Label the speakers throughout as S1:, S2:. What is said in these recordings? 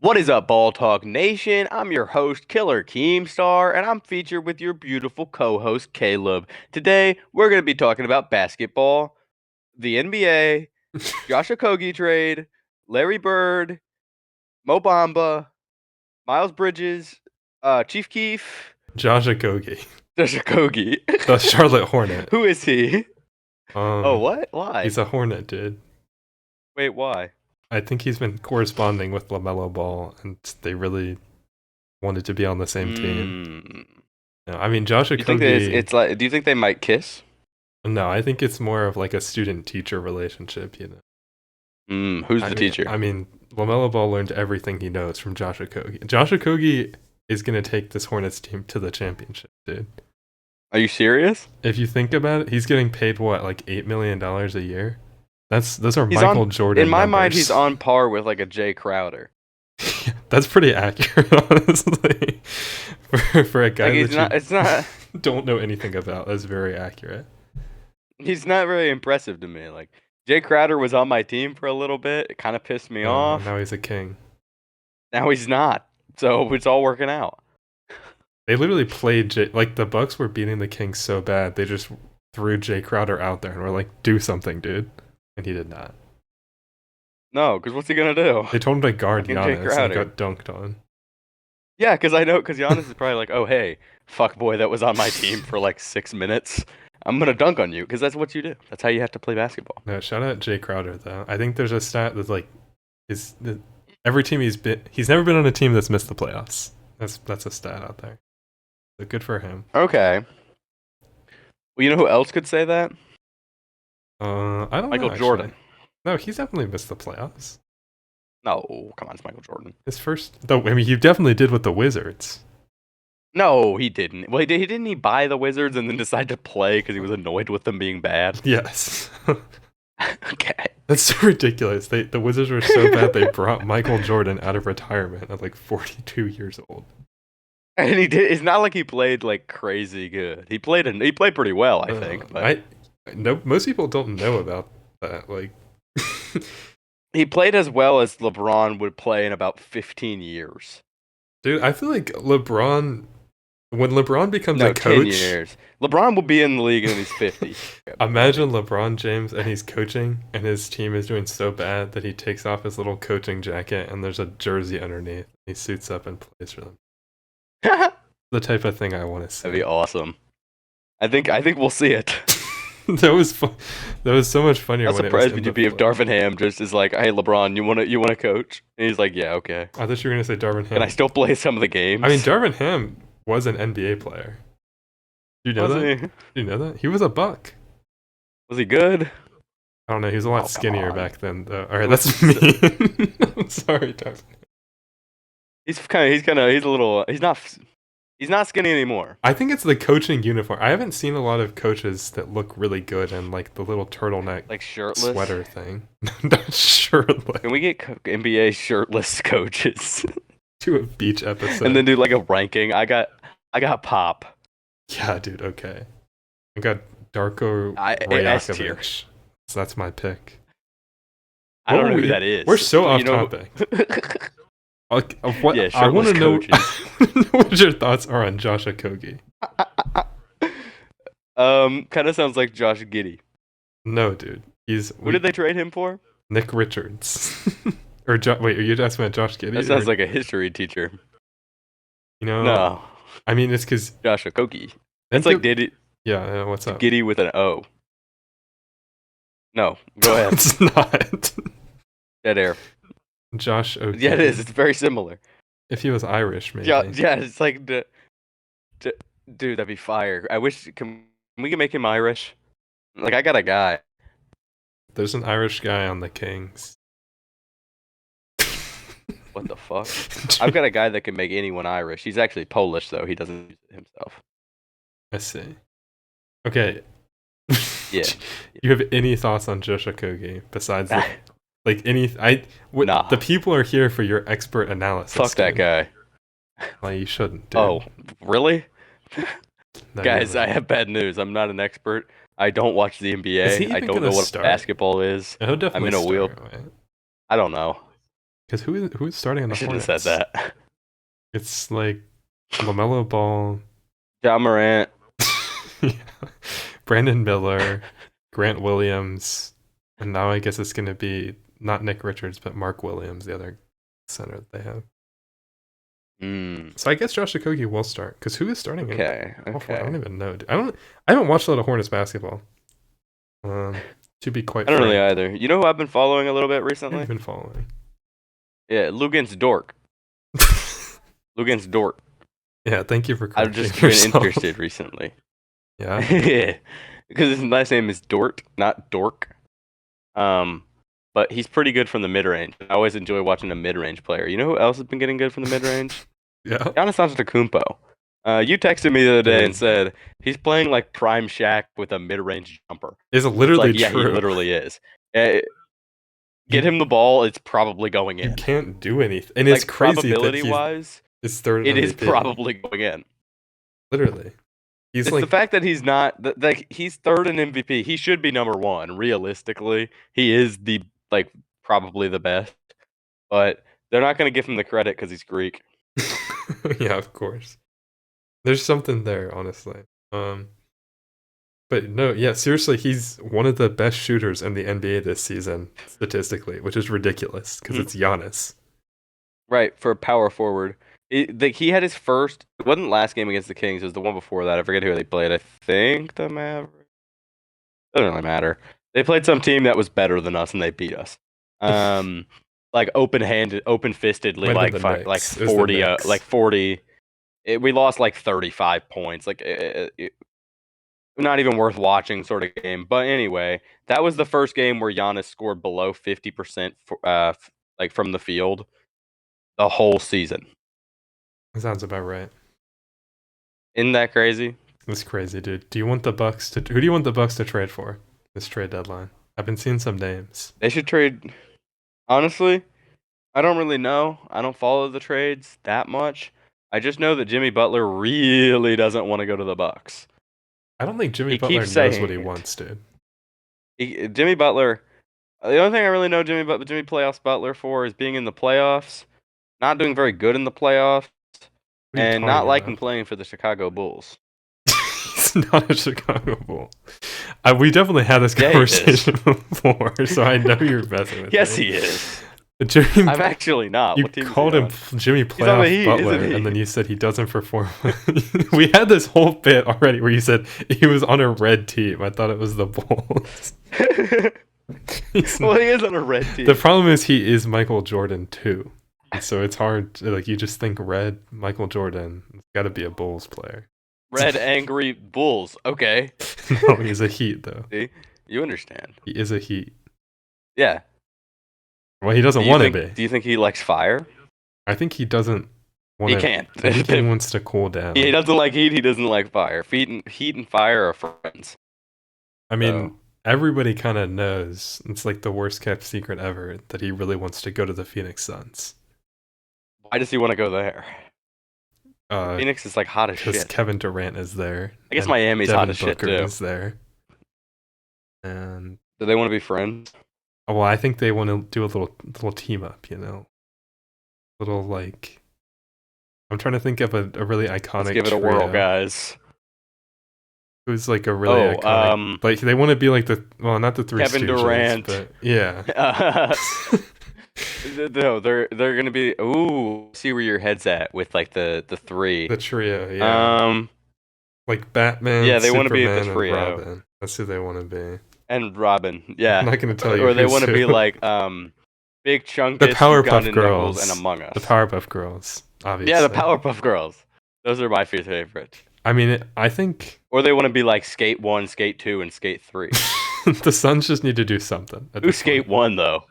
S1: What is up, Ball Talk Nation? I'm your host, Killer Keemstar, and I'm featured with your beautiful co-host, Caleb. Today, we're going to be talking about basketball, the NBA, Josh Okogie trade, Larry Bird, Mo Bamba, Miles Bridges, Chief Keef,
S2: Josh Okogie,
S1: Josh Okogie.
S2: the Charlotte Hornet.
S1: Who is he? Oh,
S2: Um,
S1: what? Why?
S2: he's a Hornet, dude.
S1: Wait, why?
S2: I think he's been corresponding with LaMelo Ball, and they really wanted to be on the same team.
S1: Hmm.
S2: No, I mean Josh
S1: You think that
S2: Okogie.
S1: it's like? Do you think they might kiss?
S2: No, I think it's more of like a student-teacher relationship.
S1: Who's
S2: I
S1: the
S2: mean,
S1: teacher?
S2: I mean, LaMelo Ball learned everything he knows from Josh Okogie. Josh Okogie is gonna take this Hornets team to the championship, dude.
S1: Are you serious?
S2: If you think about it, he's getting paid what, like $8 million a year. Those are
S1: He's
S2: Michael
S1: on.
S2: Jordan
S1: In my
S2: numbers.
S1: mind, he's on par with like a Jay Crowder.
S2: That's pretty accurate, honestly. For a guy
S1: Like he's
S2: that
S1: not.
S2: you
S1: It's not.
S2: don't know anything about, that's very accurate.
S1: He's not very impressive to me. Like Jay Crowder was on my team for a little bit. It kind of pissed me off.
S2: Now he's a king.
S1: Now he's not. So it's all working out.
S2: They literally played like the Bucks were beating the Kings so bad they just threw Jay Crowder out there and were like, "Do something, dude," and he did not.
S1: No, because what's he gonna do?
S2: They told him to guard
S1: Fucking Jay
S2: Giannis and
S1: Crowder.
S2: he got dunked on.
S1: Yeah, because I know. Because Giannis is probably like, oh hey, fuck boy, that was on my team for like 6 minutes. I'm gonna dunk on you because that's what you do. That's how you have to play basketball.
S2: No, shout out Jay Crowder though. I think there's a stat that's like, every team he's never been on a team that's missed the playoffs. That's a stat out there. So good for him.
S1: Okay. Well, you know who else could say that?
S2: I don't
S1: Michael
S2: know.
S1: Jordan.
S2: Actually. No, he's definitely missed the playoffs.
S1: No, come on, it's Michael Jordan.
S2: His first, though, I mean, he definitely did with the Wizards.
S1: No, he didn't. Well, he didn't he buy the Wizards and then decide to play because he was annoyed with them being bad?
S2: Yes.
S1: Okay.
S2: That's so ridiculous. The Wizards were so bad they brought Michael Jordan out of retirement at like 42 years old.
S1: And he did. It's not like he played like crazy good. He played pretty well, I think. But
S2: I no, most people don't know about that. Like,
S1: he played as well as LeBron would play in about 15 years.
S2: dude, I feel like LeBron, when LeBron becomes
S1: No,
S2: a coach,
S1: 10 years. LeBron will be in the league when he's 50.
S2: imagine LeBron James and he's coaching and his team is doing so bad that he takes off his little coaching jacket and there's a jersey underneath. He suits up and plays for them. The type of thing I want to see.
S1: That'd be awesome. I think we'll see it.
S2: That was fun. That was so much funnier.
S1: How
S2: when
S1: surprised
S2: it was
S1: would you be if Darvin Ham just is like, "Hey, LeBron, you wanna coach?" And he's like, "Yeah, okay."
S2: I thought you were gonna say Darvin Ham.
S1: Can I still play some of the games?
S2: I mean, Darvin Ham was an NBA player. Do you know
S1: Was
S2: that?
S1: he?
S2: Do you know that? He was a Buck.
S1: Was he good?
S2: I don't know. He was a lot
S1: Oh, come
S2: skinnier
S1: on.
S2: back then, though. All right, that's mean. I'm sorry, Darvin.
S1: He's a little. He's not skinny anymore.
S2: I think it's the coaching uniform. I haven't seen a lot of coaches that look really good in like the little turtleneck
S1: Like shirtless.
S2: sweater thing. Not shirtless.
S1: Can we get NBA shirtless coaches
S2: Do a beach episode.
S1: and then do like a ranking? I got Pop.
S2: Yeah, dude. Okay. I got Darko
S1: S tier.
S2: Rajakovic. So that's my pick.
S1: I don't know who that is.
S2: We're so off
S1: You know-
S2: topic. What
S1: Yeah,
S2: I want to know,
S1: shirtless
S2: what your thoughts are on Josh Okogie.
S1: Kind of sounds like Josh Giddey.
S2: No, dude.
S1: Who did they trade him for?
S2: Nick Richards. Wait, are you asking about Josh Giddey?
S1: That sounds like a history teacher.
S2: You know?
S1: No,
S2: I mean, it's because
S1: Josh Okogie. It's like Diddy
S2: Yeah. What's up?
S1: Giddey with an O. No, go ahead.
S2: It's not.
S1: Dead air.
S2: Josh Okogie.
S1: Yeah, it is. It's very similar.
S2: If he was Irish, maybe.
S1: Yeah, it's like dude, that'd be fire. I wish can we make him Irish? Like I got a guy.
S2: There's an Irish guy on the Kings.
S1: What the fuck? I've got a guy that can make anyone Irish. He's actually Polish though. He doesn't use it himself.
S2: I see. Okay.
S1: Yeah.
S2: You have any thoughts on Josh Okogie besides like
S1: Nah.
S2: The people are here for your expert analysis.
S1: Fuck that
S2: dude.
S1: guy.
S2: Well, you shouldn't. Dude.
S1: Oh, really?
S2: No,
S1: Guys,
S2: you're
S1: I
S2: right.
S1: have bad news. I'm not an expert. I don't watch the
S2: Is he
S1: NBA. I
S2: even
S1: don't
S2: gonna
S1: know what
S2: start?
S1: basketball is.
S2: He'll definitely
S1: I'm in a wheel.
S2: start, right?
S1: I don't know.
S2: Because who's starting on
S1: I
S2: the
S1: shouldn't
S2: Hornets?
S1: have said that.
S2: It's like LaMelo Ball,
S1: John Morant.
S2: yeah, Brandon Miller, Grant Williams, and now I guess it's going to be not Nick Richards, but Mark Williams, the other center that they have. So I guess Josh Okogie will start. Because who is starting?
S1: Okay.
S2: I
S1: Okay.
S2: don't even know. I haven't watched a lot of Hornets basketball. To be quite
S1: I don't
S2: frank,
S1: really either. You know who I've been following a little bit
S2: I haven't
S1: recently?
S2: been following.
S1: Yeah, Lugan's Dork. Lugan's Dork.
S2: Yeah, thank you for
S1: I've
S2: correcting
S1: just been
S2: yourself.
S1: interested recently.
S2: Yeah.
S1: Yeah, because his last name is Dort, not Dork. But he's pretty good from the mid range. I always enjoy watching a mid range player. You know who else has been getting good from the mid range?
S2: Yeah.
S1: Giannis Antetokounmpo. You texted me the other day and
S2: Dude.
S1: said he's playing like prime Shaq with a mid range jumper.
S2: It's literally
S1: Like, yeah,
S2: true.
S1: he literally is. Get him the ball, it's probably going
S2: You
S1: in.
S2: can't do anything. And it's
S1: Like,
S2: crazy that
S1: probability-wise,
S2: he's third in
S1: it is
S2: MVP.
S1: probably going in.
S2: Literally. He's
S1: It's
S2: like
S1: the fact that he's not like he's third in MVP. He should be number one. Realistically, he is the like probably the best, but they're not going to give him the credit because he's Greek.
S2: yeah, of course. There's something there, honestly. But no, yeah, seriously, he's one of the best shooters in the NBA this season, statistically, which is ridiculous because it's Giannis.
S1: Right, for a power forward. He had his first. It wasn't last game against the Kings. It was the one before that. I forget who they played. I think the Mavericks. Doesn't really matter. They played some team that was better than us, and they beat us. Like open-handed, open-fistedly,
S2: Might have
S1: like
S2: been the Knicks.
S1: 40, like 40. We lost like 35 points. Like not even worth watching sort of game. But anyway, that was the first game where Giannis scored below 50% like from the field the whole season.
S2: That sounds about right.
S1: Isn't that crazy?
S2: That's crazy, dude. Do you want the Bucks to? Who do you want the Bucks to trade for this trade deadline? I've been seeing some names.
S1: They should trade. Honestly, I don't really know. I don't follow the trades that much. I just know that Jimmy Butler really doesn't want to go to the Bucks.
S2: I don't think Jimmy
S1: He
S2: Butler
S1: keeps
S2: knows
S1: saying
S2: what he
S1: it.
S2: wants, dude.
S1: Jimmy Butler. The only thing I really know Jimmy playoffs Butler for is being in the playoffs, not doing very good in the playoffs,
S2: What are you
S1: and not
S2: talking
S1: liking
S2: about?
S1: playing for the Chicago Bulls.
S2: He's not a Chicago Bull. We definitely had this
S1: Yeah, he is.
S2: conversation before, so I know you're messing with
S1: Yes,
S2: me.
S1: he is.
S2: Jimmy,
S1: I'm actually not.
S2: you
S1: What team is
S2: called
S1: he
S2: him
S1: on?
S2: Jimmy
S1: on the
S2: Playoff
S1: Heat,
S2: Butler,
S1: isn't he?
S2: and then you said he doesn't perform. We had this whole bit already where you said he was on a red team. I thought it was the Bulls.
S1: Well, he is on a red team.
S2: The problem is he is Michael Jordan too, so it's hard. Like you just think red Michael Jordan. It's got to be a Bulls player.
S1: Red angry Bulls. Okay.
S2: No, he's a Heat though.
S1: See, you understand.
S2: He is a Heat.
S1: Yeah.
S2: Well, he doesn't want to be.
S1: Do you think he likes fire?
S2: I think he doesn't want
S1: He
S2: to.
S1: can't.
S2: I think he wants to cool down.
S1: He doesn't like heat. He doesn't like fire. Heat and fire are friends.
S2: I mean, everybody kind of knows. It's like the worst kept secret ever that he really wants to go to the Phoenix Suns.
S1: Why does he want to go there?
S2: Phoenix
S1: is like hot as
S2: because
S1: shit.
S2: Kevin Durant is there.
S1: I guess
S2: and
S1: Miami's
S2: Devin
S1: hot as shit
S2: Booker
S1: too.
S2: is there. And
S1: Do they want to be friends?
S2: well, I think they want to do a little team up. You know, little like. I'm trying to think of a really iconic.
S1: Let's give it a
S2: trio.
S1: whirl, guys.
S2: Who's like a really iconic. Like they want to be like not the three
S1: Kevin
S2: Stooges,
S1: Durant.
S2: but yeah.
S1: No, they're gonna be. Ooh, see where your head's at with like the three.
S2: The trio, yeah. Like Batman.
S1: Yeah, they
S2: want to
S1: be the
S2: and
S1: trio.
S2: Robin. That's who they want to be.
S1: And Robin, yeah.
S2: I'm not gonna tell you.
S1: Or they
S2: want to
S1: be like Big Chunkus,
S2: the Powerpuff
S1: Ugandan
S2: Girls,
S1: Knuckles, and Among Us.
S2: The Powerpuff Girls, obviously.
S1: Yeah, the Powerpuff Girls. Those are my favorite.
S2: I mean, I think.
S1: Or they want to be like Skate 1, Skate 2, and Skate 3.
S2: The Suns just need to do something.
S1: Who's Skate 1 though?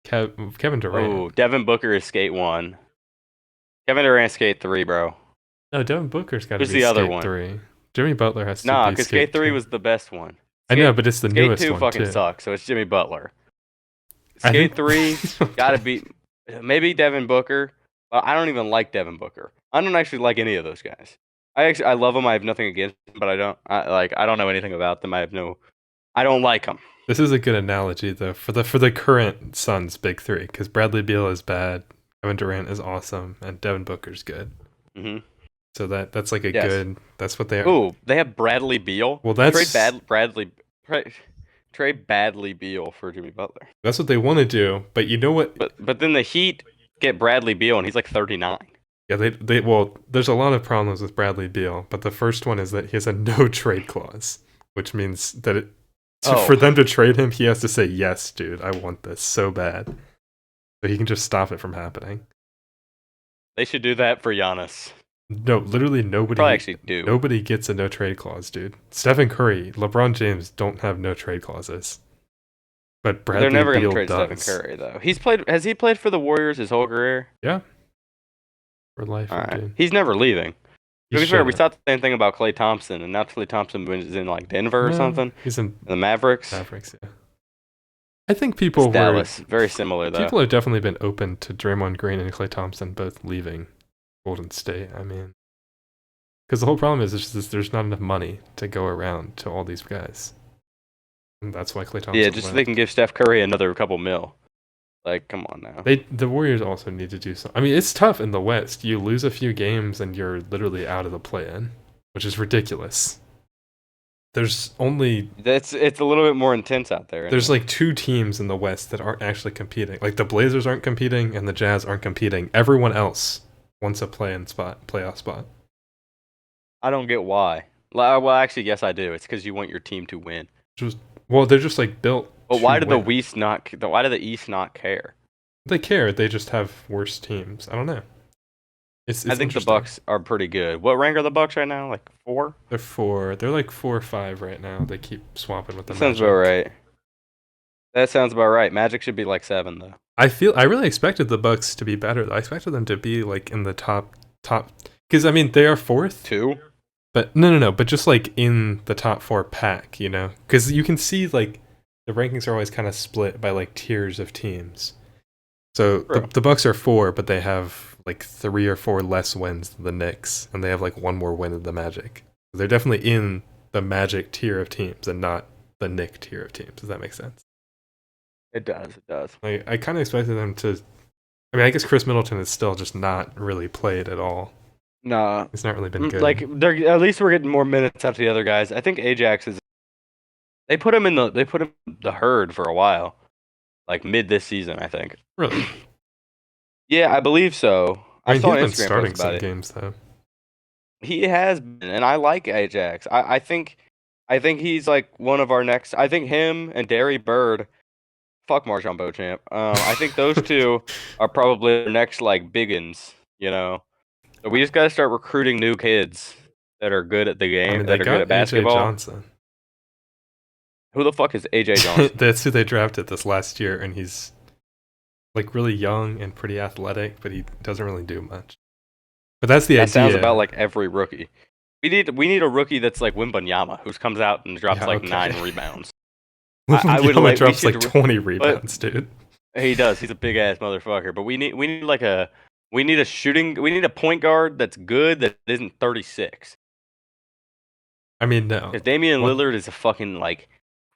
S2: Kevin Durant.
S1: Oh, Devin Booker is Skate 1. Kevin Durant Skate 3, bro.
S2: No, Devin Booker's got to be
S1: Who's the other
S2: Skate
S1: one?
S2: 3. Jimmy Butler has to be
S1: Nah, because
S2: Skate
S1: Skate 3
S2: 2.
S1: was the best one.
S2: I know, but it's the
S1: Skate
S2: newest
S1: 2
S2: one
S1: fucking
S2: too.
S1: sucks, so it's Jimmy Butler.
S2: I
S1: Skate
S2: think-
S1: 3 gotta be maybe Devin Booker. I don't even like Devin Booker. I don't actually like any of those guys. I love them. I have nothing against them, but I don't know anything about them. I don't like them.
S2: This is a good analogy though for the current Suns big three, because Bradley Beal is bad, Kevin Durant is awesome, and Devin Booker's good.
S1: Mm-hmm.
S2: So that's like a
S1: Yes.
S2: good. That's what they are.
S1: Ooh, they have Bradley Beal.
S2: Well, that's
S1: Trade Bradley Beal for Jimmy Butler.
S2: That's what they want to do. But you know what?
S1: But then the Heat get Bradley Beal, and he's like 39.
S2: Yeah, well, there's a lot of problems with Bradley Beal, but the first one is that he has a no trade clause, which means that for them to trade him, he has to say, yes, dude, I want this so bad. So he can just stop it from happening.
S1: They should do that for Giannis.
S2: No, literally nobody.
S1: Probably actually do.
S2: Nobody gets a no trade clause, dude. Stephen Curry, LeBron James don't have no trade clauses. But Bradley
S1: They're never
S2: Beal
S1: going to trade
S2: does.
S1: Stephen Curry though. Has he played for the Warriors his whole career?
S2: Yeah. For life,
S1: all right.
S2: Dude.
S1: He's never leaving. To be fair, we
S2: shouldn't.
S1: thought the same thing about Klay Thompson, and now Klay Thompson is in like Denver or something.
S2: He's in
S1: the Mavericks.
S2: Yeah. I think people
S1: Dallas, very similar though.
S2: People have definitely been open to Draymond Green and Klay Thompson both leaving Golden State. I mean, because the whole problem is just there's not enough money to go around to all these guys, and that's why Klay Thompson.
S1: Yeah, just so they can give Steph Curry another couple mil. Like, come on now.
S2: The Warriors also need to do something. I mean, it's tough in the West. You lose a few games and you're literally out of the play-in, which is ridiculous. There's only
S1: it's a little bit more intense out there.
S2: There's like 2 teams in the West that aren't actually competing. Like the Blazers aren't competing and the Jazz aren't competing. Everyone else wants a playoff spot.
S1: I don't get why. Well, actually, yes, I do. It's because you want your team to win.
S2: They're just like built.
S1: But why did the East not care?
S2: They care. They just have worse teams. I don't know. It's
S1: I think the Bucks are pretty good. What rank are the Bucks right now? Like 4?
S2: They're 4. They're like 4 or 5 right now. They keep swapping with the Magic.
S1: Sounds about right. That sounds about right. Magic should be like 7 though.
S2: I really expected the Bucks to be better. I expected them to be like in the top because I mean they are 4th.
S1: 2.
S2: But no. But just like in the top 4 pack, you know, because you can see like the rankings are always kind of split by like tiers of teams. So the Bucks are 4, but they have like 3 or 4 less wins than the Knicks, and they have like 1 more win than the Magic. They're definitely in the Magic tier of teams and not the Knick tier of teams. Does that make sense?
S1: It does.
S2: I kind of expected them to. I mean, I guess Chris Middleton is still just not really played at all.
S1: Nah,
S2: it's not really been good.
S1: Like at least we're getting more minutes out of the other guys. I think Ajax is. They put him in the herd for a while, like mid this season. I think.
S2: Really?
S1: Yeah, I believe so. I saw an Instagram
S2: starting
S1: post about
S2: some games though.
S1: He has been, and I like Ajax. I think he's like one of our next. I think him and Derry Bird. Fuck Marshawn Beauchamp. I think those 2 are probably the next like biggins. You know, so we just got to start recruiting new kids that are good at the game, that are good at basketball.
S2: AJ Johnson.
S1: Who the fuck is AJ Johnson?
S2: That's who they drafted this last year, and he's like really young and pretty athletic, but he doesn't really do much. But that's the idea. That
S1: sounds about like every rookie. We need a rookie that's like Wembanyama, who comes out and drops 9 rebounds.
S2: I would like drops like 20 rebounds, dude.
S1: He does. He's a big ass motherfucker. But we need a point guard that's good that isn't 36.
S2: I mean, no.
S1: Because Damian Lillard is a fucking like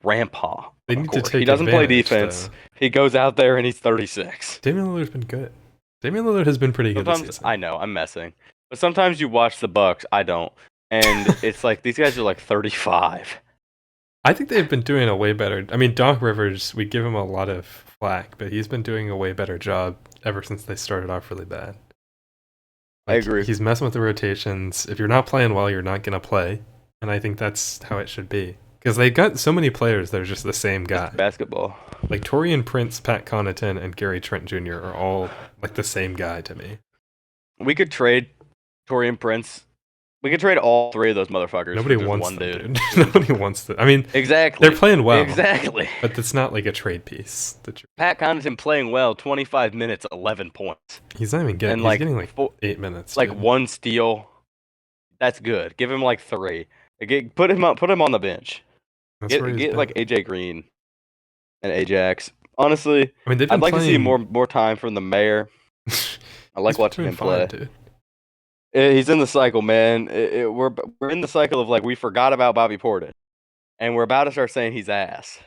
S1: grandpa.
S2: They need to take.
S1: He doesn't play defense. Though. He goes out there and he's 36.
S2: Damian Lillard's been good. Damian Lillard has been pretty good this season.
S1: I know, I'm messing. But sometimes you watch the Bucks, I don't. And it's like these guys are like 35.
S2: I think they've been doing a way better. I mean, Doc Rivers, we give him a lot of flack, but he's been doing a way better job ever since they started off really bad.
S1: I agree.
S2: He's messing with the rotations. If you're not playing well, you're not going to play. And I think that's how it should be. Because they've got so many players that are just the same guy.
S1: It's basketball.
S2: Like Taurean Prince, Pat Connaughton, and Gary Trent Jr. are all like the same guy to me.
S1: We could trade Taurean Prince. We could trade all 3 of those motherfuckers.
S2: Nobody wants one dude. Nobody wants them. I mean,
S1: exactly.
S2: They're playing well.
S1: Exactly.
S2: But it's not like a trade piece.
S1: Pat Connaughton playing well, 25 minutes, 11 points.
S2: He's not even getting. He's getting like 8 minutes.
S1: Like 1 steal. That's good. Give him like 3. Put him on the bench. Get like AJ Green and Ajax. Honestly, I mean, I'd like to see more time from the mayor. I like watching him play. Dude. He's in the cycle, man. We're in the cycle of like we forgot about Bobby Portis, and we're about to start saying he's ass.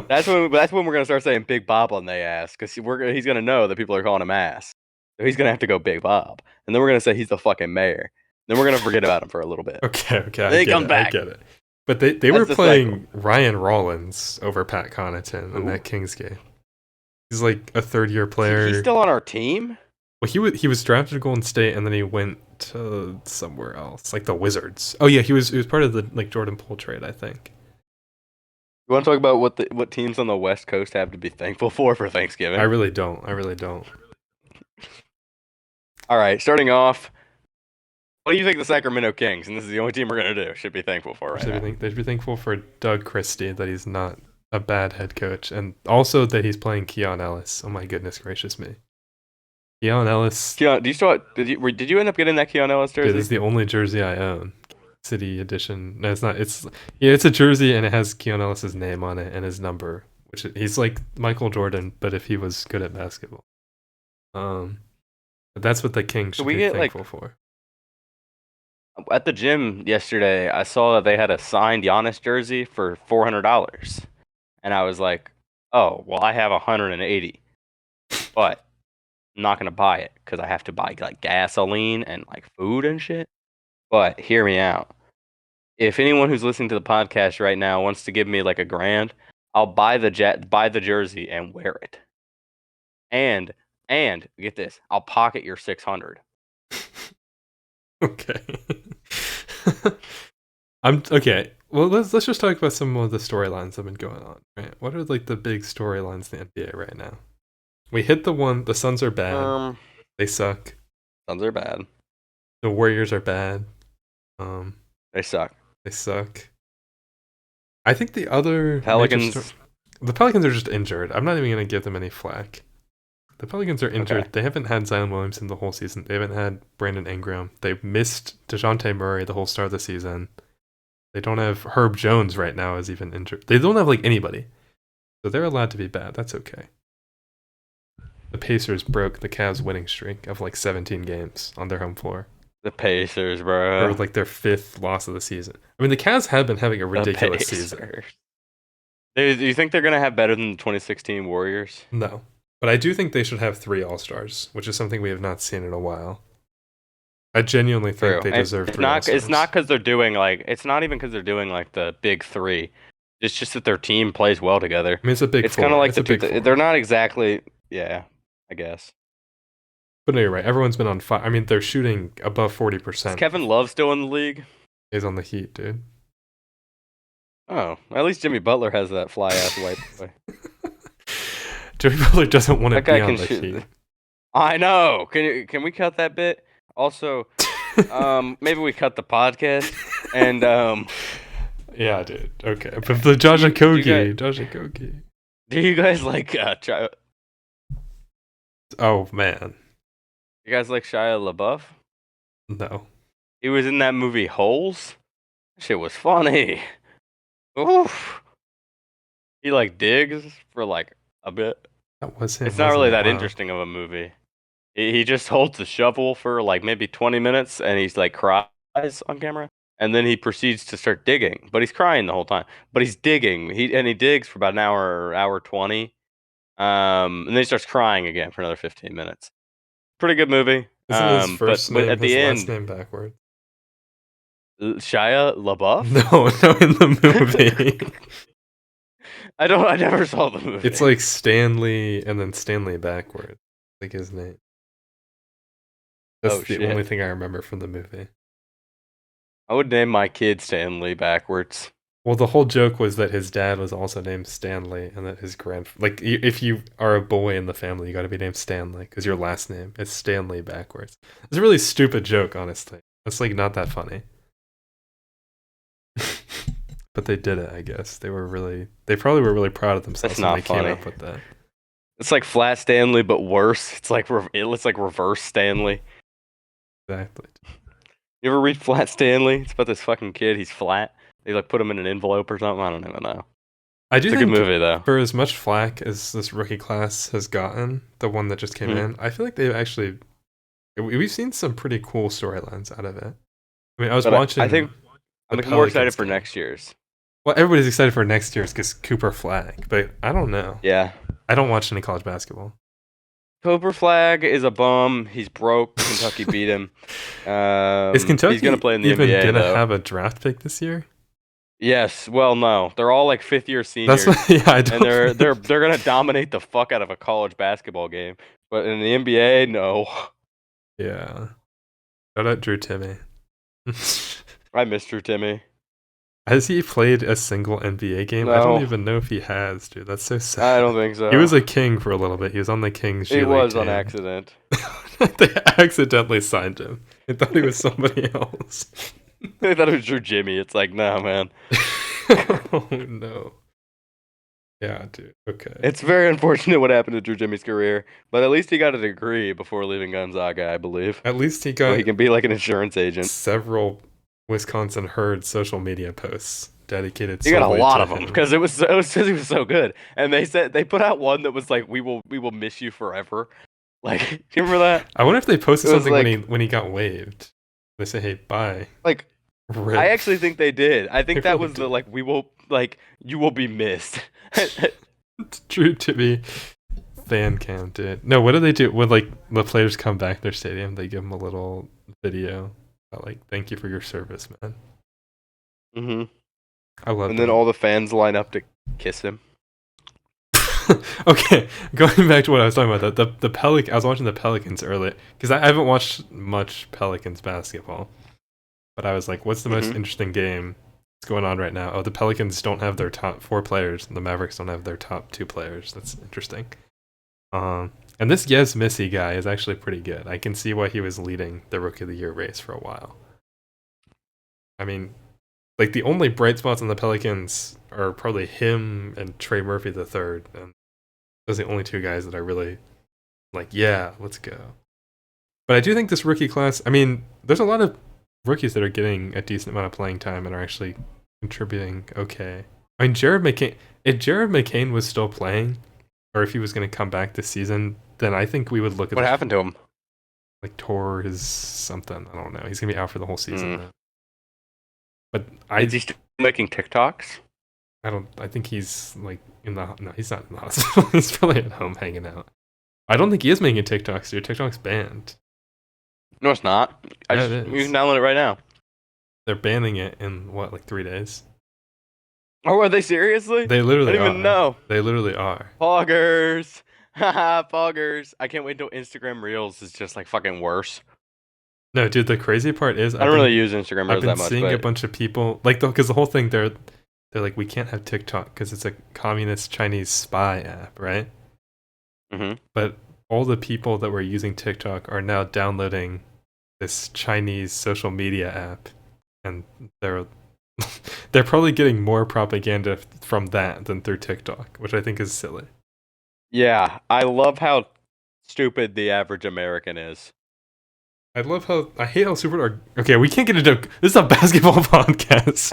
S1: That's when we're gonna start saying Big Bob on they ass because he's gonna know that people are calling him ass. So he's gonna have to go Big Bob, and then we're gonna say he's the fucking mayor. Then we're gonna forget about him for a little bit.
S2: Okay, I
S1: Then he
S2: get
S1: comes
S2: it, I
S1: back.
S2: get it. But they were
S1: That's the cycle.
S2: playing Ryan Rollins over Pat Connaughton in
S1: Who?
S2: that Kings game. He's like a third-year
S1: He's
S2: player.
S1: still on our team.
S2: Well, he was drafted to Golden State, and then he went to somewhere else, like the Wizards. Oh yeah, he was part of the like Jordan Poole trade, I think.
S1: You want to talk about what teams on the West Coast have to be thankful for
S2: I
S1: Thanksgiving?
S2: really don't. I really don't.
S1: All right, starting off, what do you think the Sacramento Kings, and this is the only team we're gonna do, should be thankful for right now?
S2: They should be thankful for Doug Christie that he's not a bad head coach, and also that he's playing Keon Ellis. Oh my goodness gracious me, Keon Ellis.
S1: Keon, do you still did you end up getting that Keon Ellis
S2: Dude,
S1: jersey?
S2: this is the only jersey I own. City edition. No, it's not. It's a jersey and it has Keon Ellis's name on it and his number, he's like Michael Jordan, but if he was good at basketball. But that's what the Kings
S1: So
S2: should
S1: we
S2: be
S1: get
S2: thankful for.
S1: at the gym yesterday, I saw that they had a signed Giannis jersey for $400, and I was like, "Oh, well, I have 180, but I'm not gonna buy it because I have to buy like gasoline and like food and shit." But hear me out. If anyone who's listening to the podcast right now wants to give me like $1,000, I'll buy the jersey and wear it. And get this, I'll pocket your 600.
S2: Okay. I'm okay. Well, let's just talk about some of the storylines that have been going on. Right? What are like the big storylines in the NBA right now? We hit the one. The Suns are bad. They suck.
S1: Suns are bad.
S2: The Warriors are bad.
S1: They suck.
S2: They suck. I think the other
S1: Pelicans.
S2: the Pelicans are just injured. I'm not even gonna give them any flack. The Pelicans are injured.
S1: Okay.
S2: They haven't had Zion Williamson the whole season. They haven't had Brandon Ingram. They missed DeJounte Murray the whole start of the season. They don't have Herb Jones right now is even injured. They don't have like anybody. So they're allowed to be bad. That's okay. The Pacers broke the Cavs winning streak of like 17 games on their home floor.
S1: The Pacers, bro.
S2: Or like their 5th loss of the season. I mean, the Cavs have been having a ridiculous season.
S1: Do you think they're going to have better than the 2016 Warriors?
S2: No. But I do think they should have 3 All-Stars, which is something we have not seen in a while. I genuinely think they deserve 3 All-Stars.
S1: It's not because they're doing like, it's not even because they're doing like the big 3. It's just that their team plays well together.
S2: I mean, it's a big 4.
S1: It's kind of like
S2: they're
S1: not exactly, yeah, I guess.
S2: But no, you're right. Everyone's been on fire. I mean, they're shooting above 40%.
S1: Is Kevin Love still in the league?
S2: He's on the Heat, dude.
S1: Oh, at least Jimmy Butler has that fly-ass white boy.
S2: Jimmy Butler doesn't want to
S1: That guy
S2: be on
S1: can
S2: the
S1: shoot.
S2: Heat.
S1: I know. Can we cut that bit? Also, maybe we cut the podcast and
S2: Yeah, dude. Okay, but the Josh Okogie.
S1: Do you guys like
S2: Oh man,
S1: you guys like Shia LaBeouf?
S2: no.
S1: He was in that movie Holes. Shit was funny. Oof. He like digs for like a bit.
S2: That was him.
S1: It's not really that
S2: Wow.
S1: interesting of a movie. He just holds the shovel for like maybe 20 minutes and he's like cries on camera. And then he proceeds to start digging. But he's crying the whole time. But he's digging. He digs for about an hour 20. And then he starts crying again for another 15 minutes. Pretty good movie.
S2: Isn't his first
S1: but
S2: name
S1: at the
S2: his
S1: end,
S2: last name backwards?
S1: Shia LaBeouf?
S2: No, in the movie.
S1: I never saw the movie.
S2: It's like Stanley and then Stanley backwards. Like his name. That's the
S1: shit.
S2: only thing I remember from the movie.
S1: I would name my kid Stanley backwards.
S2: Well, the whole joke was that his dad was also named Stanley, and that his if you are a boy in the family, you got to be named Stanley because your last name is Stanley backwards. It's a really stupid joke, honestly. It's like not that funny. But they did it, I guess. They probably were really proud of themselves when they came up with that.
S1: It's like Flat Stanley, but worse. It's like reverse Stanley.
S2: Exactly.
S1: You ever read Flat Stanley? It's about this fucking kid. He's flat. They like put him in an envelope or something. I don't even know.
S2: It's
S1: a good movie though.
S2: For as much flack as this rookie class has gotten, the one that just came in, I feel like we've seen some pretty cool storylines out of it. I mean, I was watching.
S1: I think I'm more excited for next year's.
S2: Well, everybody's excited for next year's because Cooper Flag, but I don't know.
S1: Yeah.
S2: I don't watch any college basketball.
S1: Cooper Flag is a bum. He's broke. Kentucky beat him.
S2: Is Kentucky
S1: he's gonna play in the
S2: even
S1: NBA
S2: gonna
S1: though.
S2: have a draft pick this year?
S1: Yes. Well, no. They're all like fifth-year
S2: That's
S1: seniors,
S2: what. Yeah, I don't.
S1: and they're gonna dominate the fuck out of a college basketball game. But in the NBA, no.
S2: Yeah. Shout out Drew Timmy.
S1: I miss Drew Timmy.
S2: Has he played a single NBA game? I
S1: No.
S2: don't even know if he has, dude. That's so sad.
S1: I don't think so.
S2: He was a King for a little bit. He was on the Kings.
S1: He was on accident.
S2: They accidentally signed him. They thought he was somebody else.
S1: I thought it was Drew Jimmy. It's like, no, man.
S2: Oh no. Yeah, dude. Okay.
S1: It's very unfortunate what happened to Drew Jimmy's career, but at least he got a degree before leaving Gonzaga, I believe.
S2: At least he
S1: So
S2: got
S1: he can be like an insurance agent.
S2: several Wisconsin Herd social media posts dedicated.
S1: He got a
S2: solely
S1: lot
S2: to
S1: of them
S2: him.
S1: because it was because he was so good, and they put out one that was like, we will miss you forever. Like, do you remember that?
S2: I wonder if they posted
S1: It was
S2: something
S1: like-
S2: when he got waived. They say, "Hey, bye."
S1: Like,
S2: Rip.
S1: I actually think they did. I think
S2: They
S1: that
S2: really
S1: was the
S2: did.
S1: like, you will be missed.
S2: Drew Timmy fan cam, dude. No, what do they do when like the players come back to their stadium? They give them a little video about like, "Thank you for your service, man."
S1: hmm
S2: I love.
S1: And then all the fans line up to kiss him.
S2: Okay, going back to what I was talking about, the I was watching the Pelicans earlier because I haven't watched much Pelicans basketball, but I was like, "What's the most
S1: Mhm.
S2: interesting game that's going on right now?" Oh, the Pelicans don't have their top 4 players, and the Mavericks don't have their top 2 players. That's interesting. And this Yes Missy guy is actually pretty good. I can see why he was leading the Rookie of the Year race for a while. I mean, like the only bright spots on the Pelicans are probably him and Trey Murphy III, and those are the only 2 guys that I really like. Yeah, let's go. But I do think this rookie class. I mean, there's a lot of rookies that are getting a decent amount of playing time and are actually contributing. Okay, I mean, Jared McCain. If Jared McCain was still playing, or if he was going to come back this season, then I think we would look at
S1: What happened to him?
S2: like tore his something. I don't know. He's gonna be out for the whole season.
S1: Mm.
S2: Though. But
S1: Is he still making TikToks?
S2: I don't. I think he's like in the. No, he's not in the hospital. He's probably at home hanging out. I don't think he is making TikToks, dude. TikTok's banned.
S1: No, it's not.
S2: Yeah, it
S1: You
S2: is.
S1: can download it right now.
S2: They're banning it in what, like 3 days?
S1: Oh, are they seriously?
S2: They
S1: I
S2: literally
S1: didn't
S2: are.
S1: even know.
S2: They literally are.
S1: Poggers. Haha, poggers. I can't wait until Instagram Reels is just like fucking worse.
S2: No, dude. The crazy part is
S1: I don't really use Instagram
S2: I've
S1: Reels
S2: been
S1: that much.
S2: seeing a
S1: But
S2: bunch of people like because the whole thing they're like, we can't have TikTok because it's a communist Chinese spy app, right?
S1: Mhm.
S2: But all the people that were using TikTok are now downloading this Chinese social media app, and they're they're probably getting more propaganda from that than through TikTok, which I think is silly.
S1: yeah, I love how stupid the average American is.
S2: I hate how super. Okay, we can't get into this is a basketball podcast.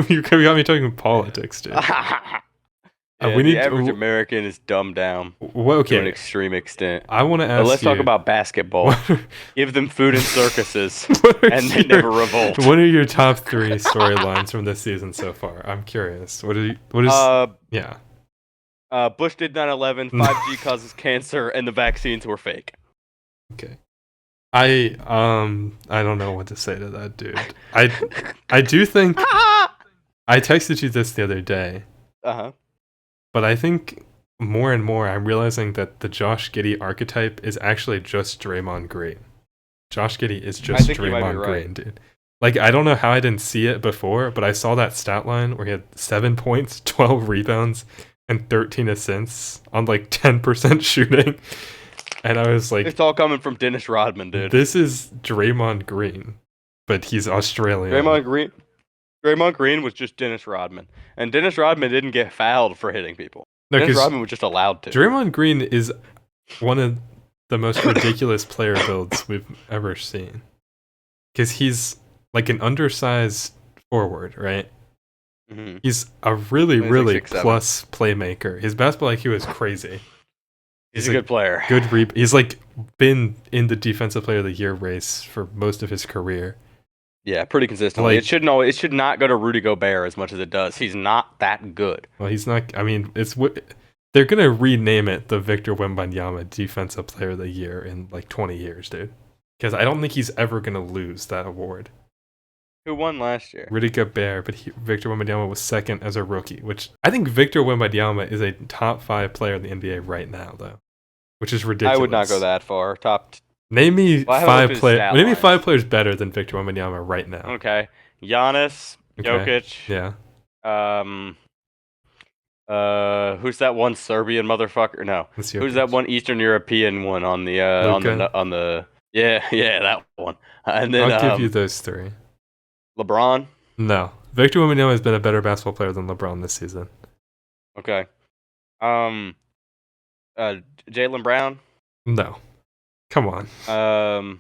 S2: You got me talking politics, dude.
S1: Yeah,
S2: we need
S1: the average
S2: to-
S1: American is dumbed down
S2: Well,
S1: to an
S2: okay,
S1: extreme extent.
S2: I want to ask
S1: But let's talk
S2: you,
S1: about basketball.
S2: what are-
S1: Give them food and circuses,
S2: what are
S1: and they
S2: your-
S1: never revolt.
S2: What are your top 3 storylines from this season so far? I'm curious. What is? Yeah.
S1: Bush did 9/11, 5G causes cancer, and the vaccines were fake.
S2: Okay. I don't know what to say to that, dude. I do think I texted you this the other day,
S1: Uh-huh.
S2: but I think more and more I'm realizing that the Josh Giddey archetype is actually just Draymond Green. Josh Giddey is just
S1: think you might be
S2: Draymond
S1: right.
S2: Green, dude. Like, I don't know how I didn't see it before, but I saw that stat line where he had 7 points, 12 rebounds, and 13 assists on like 10% shooting. And I was like,
S1: It's all coming from Dennis Rodman, dude.
S2: this is Draymond Green, but he's Australian.
S1: Draymond Green was just Dennis Rodman. And Dennis Rodman didn't get fouled for hitting people.
S2: No,
S1: Dennis
S2: 'cause
S1: Rodman was just allowed to.
S2: Draymond Green is one of the most ridiculous player builds we've ever seen. Because he's like an undersized forward, right?
S1: Mhm.
S2: He's a really,
S1: He's like
S2: really
S1: 6'7".
S2: plus playmaker. His basketball IQ is crazy.
S1: He's a good player.
S2: He's like been in the defensive player of the year race for most of his career.
S1: Yeah, pretty consistently.
S2: Like,
S1: It should not go to Rudy Gobert as much as it does. He's not that good.
S2: well, he's not. I mean, they're gonna rename it the Victor Wembanyama Defensive Player of the Year in like 20 years, dude. Because I don't think he's ever gonna lose that award.
S1: Who won last year?
S2: Rudy Gobert, but Victor Wembanyama was second as a rookie, which I think Victor Wembanyama is a top 5 player in the NBA right now, though, which is ridiculous.
S1: I would not go that far.
S2: Name me
S1: Well,
S2: five players. Name me 5 players better than Victor Wembanyama right now.
S1: Okay, Giannis, Jokic.
S2: Yeah.
S1: Who's that one Serbian motherfucker? No, who's that one Eastern European one on the yeah that one? And then
S2: I'll give you those 3.
S1: LeBron.
S2: No, Victor Wembanyama has been a better basketball player than LeBron this season.
S1: Okay. Jaylen Brown.
S2: No, come on.
S1: All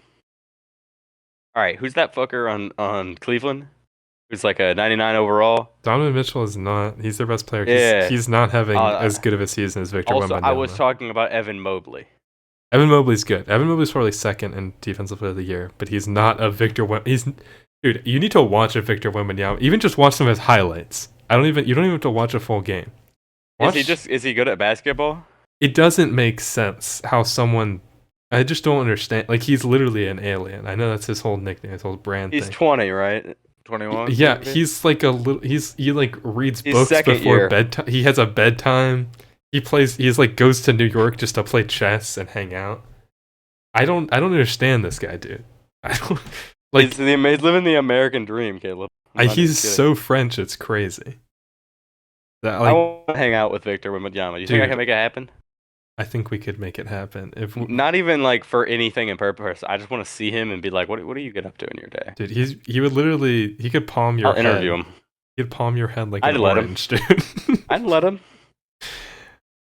S1: right, who's that fucker on Cleveland? Who's like a 99 overall?
S2: Donovan Mitchell is not. He's their best player. He's not having as good of a season as Victor Wembanyama.
S1: I was talking about Evan Mobley.
S2: Evan Mobley's good. Evan Mobley's probably second in Defensive Player of the Year, but he's not a Victor Wembanyama. Dude, you need to watch a Victor Wembanyama. Even just watch some of his highlights. You don't even have to watch a full game.
S1: Is he good at basketball?
S2: It doesn't make sense how someone. I just don't understand. Like, he's literally an alien. I know that's his whole nickname, his whole brand thing.
S1: He's 20, right? 21?
S2: Yeah, maybe? He's like a little. He like reads books before bedtime. He has a bedtime. He's like goes to New York just to play chess and hang out. I don't understand this guy, dude. I don't like.
S1: He's living the American dream, Caleb.
S2: He's so French, it's crazy.
S1: I want to hang out with Victor Wembanyama. You think I can make it happen?
S2: I think we could make it happen.
S1: Not even like for anything in purpose. I just want to see him and be like, what do you get up to in your day?
S2: Dude, he would literally, he could palm your head.
S1: I'll interview him.
S2: He'd palm your head like
S1: an
S2: orange, dude.
S1: I'd let him.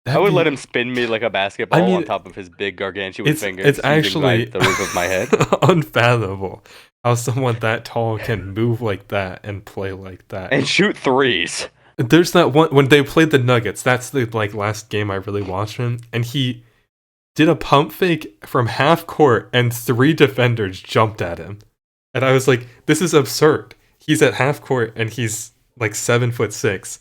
S1: I would let him spin me like a basketball on top of his big gargantuan fingers.
S2: It's actually
S1: the roof of my head.
S2: Unfathomable how someone that tall can move like that and play like that.
S1: And shoot threes.
S2: There's that one when they played the Nuggets. That's the last game I really watched him, and he did a pump fake from half court, and 3 defenders jumped at him, and I was like, "This is absurd." He's at half court, and he's like 7'6",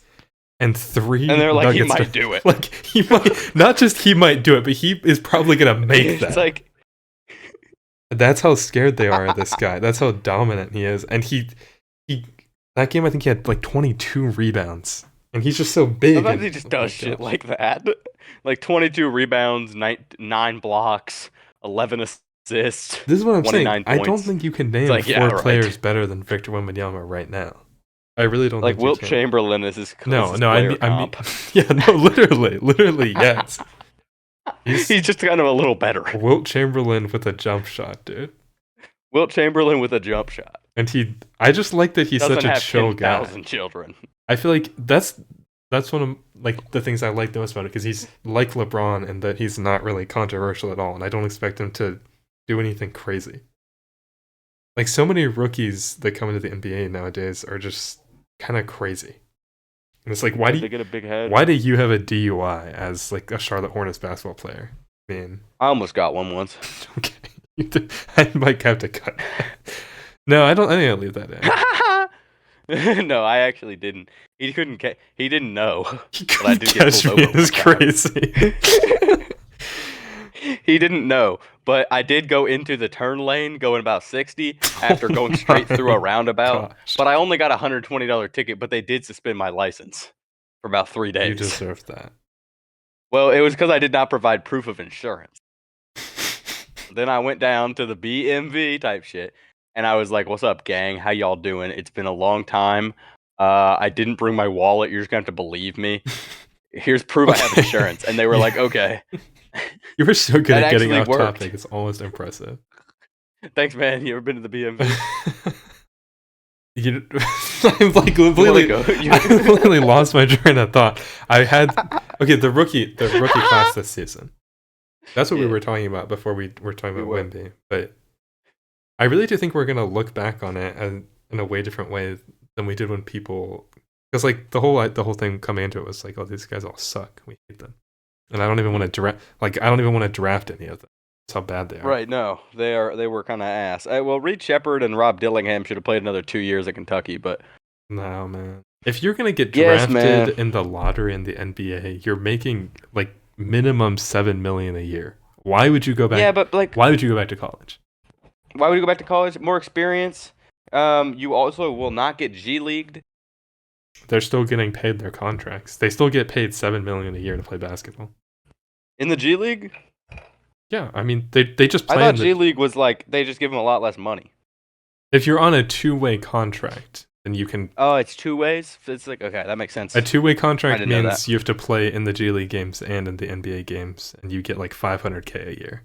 S2: and 3.
S1: And they're like,
S2: Nuggets
S1: he might do it.
S2: Like he might not just he might do it, but he is probably gonna make that.
S1: It's like
S2: that's how scared they are of this guy. That's how dominant he is, and he. That game, I think he had like 22 rebounds, and he's just so big.
S1: Sometimes he just does shit like that, like 22 rebounds, 9 blocks, 11 assists.
S2: This is what I'm saying.
S1: Points.
S2: I don't think you can name 4 players better than Victor Wembanyama right now. I really don't.
S1: Like
S2: think
S1: Wilt Chamberlain is his.
S2: No. I mean, yeah, no, literally, yes.
S1: He's just kind of a little better.
S2: Wilt Chamberlain with a jump shot, dude.
S1: Wilt Chamberlain with a jump shot.
S2: And I just like that he's such a chill guy.
S1: 10,000 children.
S2: I feel like that's one of like the things I like the most about it, because he's like LeBron and that he's not really controversial at all, and I don't expect him to do anything crazy. Like, so many rookies that come into the NBA nowadays are just kind of crazy. And it's like, why do
S1: get a big head?
S2: Why do you have a DUI as like a Charlotte Hornets basketball player? I mean,
S1: I almost got one once.
S2: Okay. I might have to cut that. No, I think I'll leave that
S1: in. No, I actually didn't. He couldn't. He didn't know.
S2: He couldn't catch me. It's crazy.
S1: He didn't know, but I did go into the turn lane going about 60 after going straight through a roundabout. Gosh. But I only got a $120 ticket, but they did suspend my license for about 3 days.
S2: You deserved that.
S1: Well, it was because I did not provide proof of insurance. Then I went down to the BMV type shit, and I was like, "What's up, gang? How y'all doing? It's been a long time. I didn't bring my wallet. You're just gonna have to believe me. Here's proof I have insurance." And they were like, "Okay."
S2: You were so good at getting off topic. It's almost impressive.
S1: Thanks, man. You ever been to the BMV?
S2: I'm like completely lost my train of thought. I had the rookie class this season. That's what we were talking about before we were talking about Wemby. But I really do think we're gonna look back on it in a way different way than we did when people, because like the whole thing coming into it was like, oh, these guys all suck. We hate them, and I don't even want to draft. Like, I don't even want to draft any of them. That's how bad they are.
S1: Right, no, they were kind of ass. Well, Reed Shepherd and Rob Dillingham should have played another 2 years at Kentucky, but
S2: No, man. If you're gonna get
S1: yes,
S2: drafted
S1: man.
S2: in the lottery in the NBA, you're making like minimum $7 million a year. Why would you go back?
S1: Yeah, but like,
S2: Why would you go back to college?
S1: why would you go back to college? More experience. You also will not get G Leagued.
S2: They're still getting paid their contracts. They still get paid $7 million a year to play basketball.
S1: In the G League?
S2: Yeah, I mean they just play.
S1: I thought G League was like they just give them a lot less money.
S2: If you're on a two-way contract, then you can.
S1: Oh, it's 2 ways. It's like okay, that makes sense.
S2: A two-way contract
S1: didn't know
S2: means
S1: that.
S2: you have to play in the G League games and in the NBA games, and you get like $500K a year.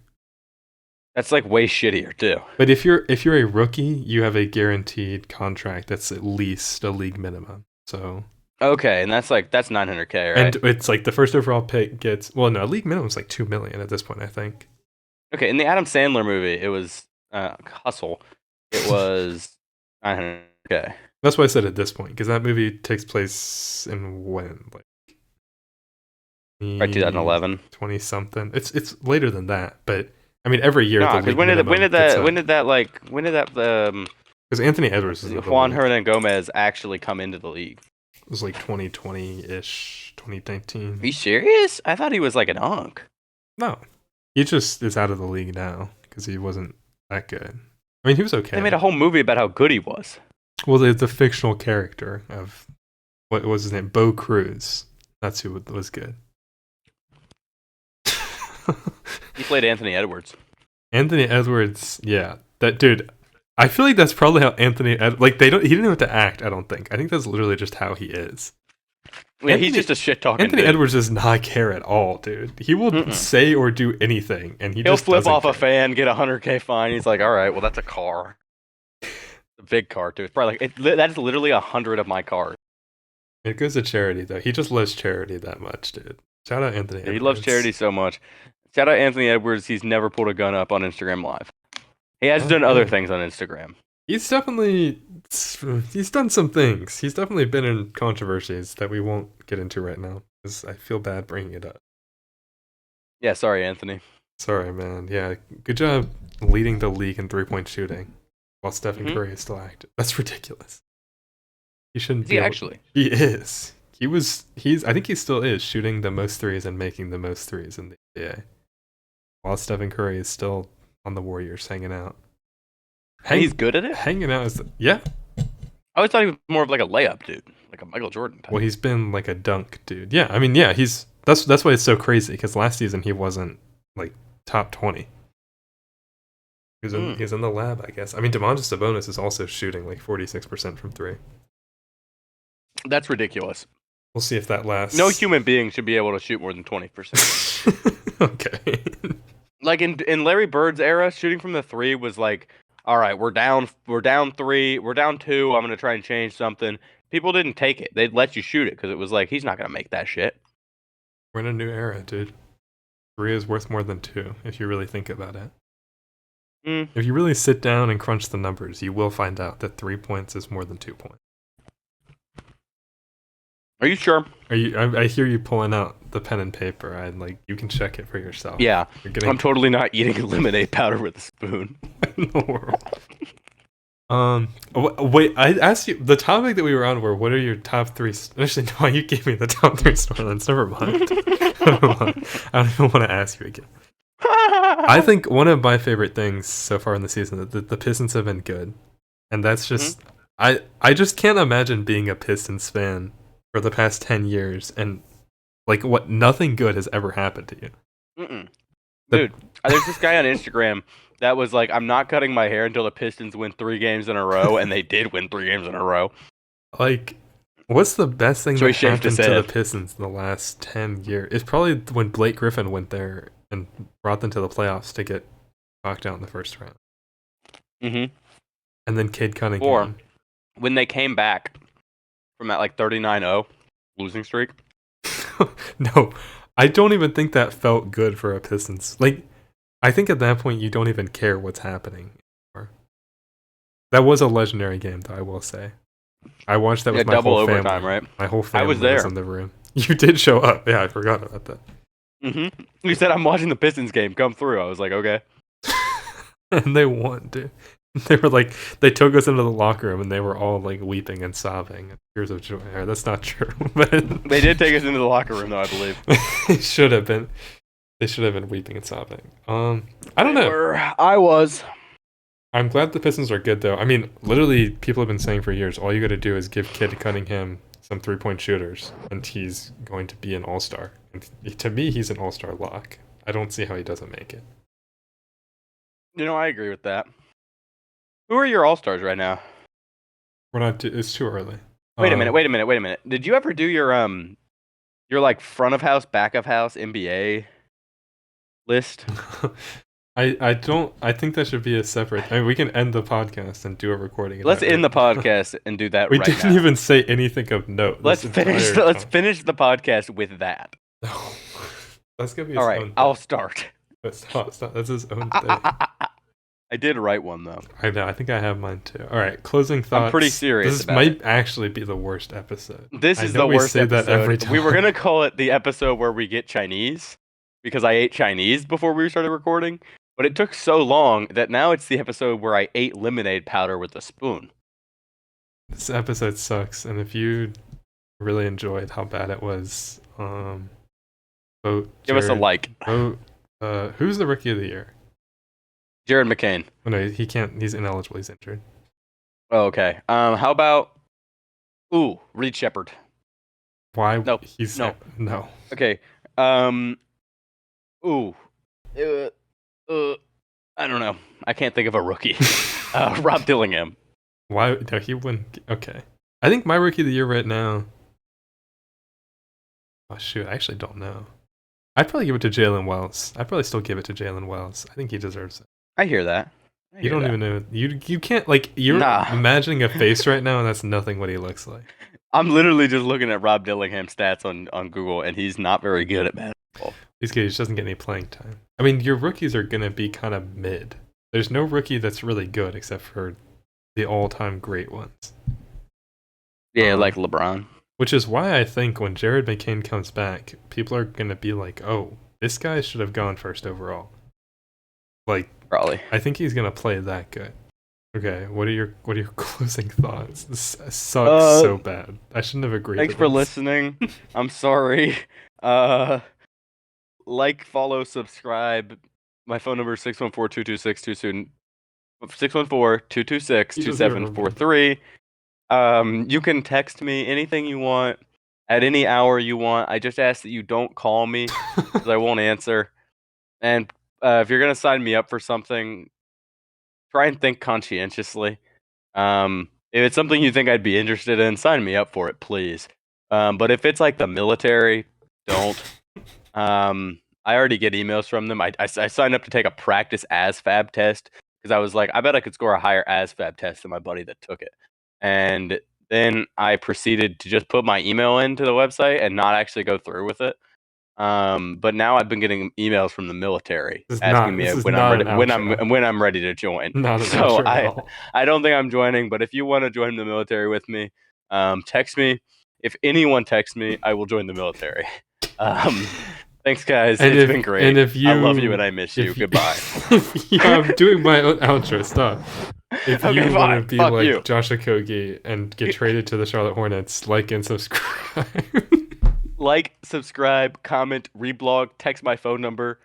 S1: That's like way shittier too.
S2: But if you're a rookie, you have a guaranteed contract that's at least a league minimum. So
S1: Okay, and that's 900K, right?
S2: and it's like the first overall pick gets no, league minimum is like $2 million at this point, I think.
S1: Okay, in the Adam Sandler movie, it was Hustle. It was 900K.
S2: That's why I said at this point, because that movie takes place in when, like,
S1: Right, 2011.
S2: 20 something. It's later than that, but I mean every year.
S1: No, because when did that
S2: because Anthony Edwards is
S1: Juan Hernan Gomez actually come into the league?
S2: It was like 2020-ish, 2019.
S1: Are you serious? I thought he was like an unk.
S2: No, he just is out of the league now because he wasn't that good. I mean, he was okay.
S1: They made a whole movie about how good he was.
S2: Well, the fictional character of what was his name, Bo Cruz. That's who was good.
S1: He played Anthony Edwards.
S2: Anthony Edwards, yeah, that dude. I feel like that's probably how Anthony he didn't have to act. I don't think. I think that's literally just how he is.
S1: Yeah, he's just a shit talking.
S2: Anthony
S1: dude.
S2: Edwards does not care at all, dude. He will say or do anything, and he'll just
S1: flip off
S2: care.
S1: a fan, get a 100K fine. He's like, all right, well that's a car, a big car too. It's probably like that's literally 100 of my cars.
S2: It goes to charity though. He just loves charity that much, dude. Shout out Anthony. Edwards.
S1: He loves charity so much. Shout out Anthony Edwards. He's never pulled a gun up on Instagram Live. He has done other things on Instagram.
S2: He's done some things. He's definitely been in controversies that we won't get into right now because I feel bad bringing it up.
S1: Yeah, sorry, Anthony.
S2: Sorry, man. Yeah, good job leading the league in 3-point shooting while Stephen Curry is still active. That's ridiculous. He shouldn't be.
S1: Actually?
S2: He is. I think he still is shooting the most threes and making the most threes in the NBA. While Stephen Curry is still on the Warriors hanging out.
S1: He's good at it?
S2: Hanging out is yeah.
S1: I always thought he was more of like a layup dude, like a Michael Jordan type.
S2: Well, he's been like a dunk dude. Yeah, I mean, yeah, that's why it's so crazy because last season he wasn't like top 20. He's in the lab, I guess. I mean, Domantas Sabonis is also shooting like 46% from 3.
S1: That's ridiculous.
S2: We'll see if that lasts.
S1: No human being should be able to shoot more than 20%.
S2: Okay.
S1: Like in Larry Bird's era, shooting from the 3 was like, all right, we're down 3, we're down 2, I'm going to try and change something. People didn't take it. They'd let you shoot it because it was like, he's not going to make that shit.
S2: We're in a new era, dude. 3 is worth more than 2 if you really think about it. If you really sit down and crunch the numbers, you will find out that 3 points is more than 2 points.
S1: Are you sure?
S2: I hear you pulling out the pen and paper. You can check it for yourself.
S1: Yeah, I'm totally not eating lemonade powder with a spoon.
S2: In the world. Wait, I asked you the topic that we were on. What are your top 3? Actually, no, you gave me the top 3 storylines. Never mind. I don't even want to ask you again. I think one of my favorite things so far in the season that the Pistons have been good, and that's just I just can't imagine being a Pistons fan for the past 10 years and nothing good has ever happened to you.
S1: Dude, there's this guy on Instagram that was like, I'm not cutting my hair until the Pistons win 3 games in a row, and they did win 3 games in a row.
S2: What's the best thing that happened to the
S1: head.
S2: Pistons in the last 10 years? It's probably when Blake Griffin went there and brought them to the playoffs to get knocked out in the first round.
S1: Mm-hmm.
S2: And then Cade Cunningham.
S1: Or when they came back from that 39-0 losing streak.
S2: No, I don't even think that felt good for a Pistons. I think at that point you don't even care what's happening anymore. That was a legendary game, though, I will say. I watched that with my
S1: double
S2: whole
S1: overtime,
S2: family.
S1: right?
S2: My whole family
S1: was there.
S2: in the room. You did show up. Yeah, I forgot about that.
S1: You said I'm watching the Pistons game come through. I was like, okay.
S2: And they won, dude. They were like, they took us into the locker room and they were all like weeping and sobbing. Tears of joy. That's not true, but
S1: They did take us into the locker room, though, I believe.
S2: they should have been. They should have been weeping and sobbing. I don't know.
S1: I was.
S2: I'm glad the Pistons are good, though. I mean, literally, people have been saying for years, all you got to do is give Kid Cunningham some 3-point shooters, and he's going to be an all-star. And to me, he's an all-star lock. I don't see how he doesn't make it.
S1: I agree with that. Who are your all-stars right now?
S2: We're not. It's too early.
S1: Wait a minute. Did you ever do your like front of house, back of house NBA list?
S2: I don't. I think that should be a separate. I mean, we can end the podcast and do a recording.
S1: Let's end the podcast and do that.
S2: We
S1: right
S2: didn't
S1: now.
S2: even say anything of note.
S1: Let's finish the podcast with that.
S2: That's gonna be
S1: all right. I'll start.
S2: Stop. That's his own thing.
S1: I did write one though.
S2: I know. I think I have mine too. All right. Closing thoughts.
S1: I'm pretty serious.
S2: This might actually be the worst episode.
S1: This is the worst episode. That every time. We were gonna call it the episode where we get Chinese because I ate Chinese before we started recording. But it took so long that now it's the episode where I ate lemonade powder with a spoon.
S2: This episode sucks, and if you really enjoyed how bad it was, vote.
S1: Give us a like.
S2: Vote. Who's the rookie of the year?
S1: Jared McCain.
S2: Oh, no, he can't. He's ineligible. He's injured.
S1: Oh, okay. How about Reed Shepherd?
S2: Why?
S1: Nope.
S2: No.
S1: Okay. I don't know. I can't think of a rookie. Rob Dillingham.
S2: Why? No, he wouldn't. Okay. I think my rookie of the year right now. Oh shoot! I actually don't know. I'd probably give it to Jalen Wells. I'd probably still give it to Jalen Wells. I think he deserves it.
S1: I hear that.
S2: You don't even know. You can't you're imagining a face right now, and that's nothing what he looks like.
S1: I'm literally just looking at Rob Dillingham's stats on Google, and he's not very good at basketball.
S2: He's good. He just doesn't get any playing time. I mean, your rookies are gonna be kind of mid. There's no rookie that's really good except for the all-time great ones.
S1: Yeah, like LeBron.
S2: Which is why I think when Jared McCain comes back, people are gonna be like, "Oh, this guy should have gone first overall."
S1: Probably.
S2: I think he's gonna play that good. Okay, what are your closing thoughts? This sucks so bad. I shouldn't have agreed.
S1: Thanks for listening. I'm sorry. Like, follow, subscribe. My phone number is 614-226-2743. You can text me anything you want at any hour you want. I just ask that you don't call me because I won't answer. And if you're gonna sign me up for something, try and think conscientiously. If it's something you think I'd be interested in, sign me up for it, please. But if it's like the military, don't. I already get emails from them. I signed up to take a practice ASVAB test because I was like, I bet I could score a higher ASVAB test than my buddy that took it. And then I proceeded to just put my email into the website and not actually go through with it. But now I've been getting emails from the military asking me when I'm ready to join. So I don't think I'm joining, but if you want to join the military with me, text me. If anyone texts me, I will join the military. Thanks, guys. It's been great.
S2: And I
S1: love you and I miss you. Goodbye.
S2: I'm doing my own outro. Stop. If you want to be like
S1: you.
S2: Josh Okogie and get traded to the Charlotte Hornets, like and subscribe.
S1: Like, subscribe, comment, reblog, text my phone number,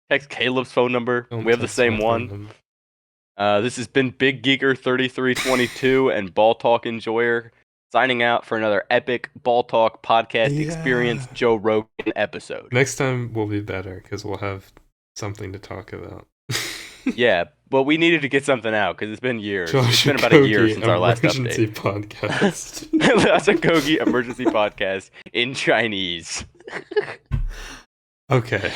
S1: text Caleb's phone number. We have the same one. This has been Big Geeker 3322 and Ball Talk Enjoyer signing out for another epic Ball Talk podcast experience Joe Rogan episode.
S2: Next time will be better because we'll have something to talk about.
S1: Yeah, but we needed to get something out because it's been years. It's been about a year since our last update.
S2: Emergency podcast.
S1: That's a Kogi emergency podcast in Chinese.
S2: Okay.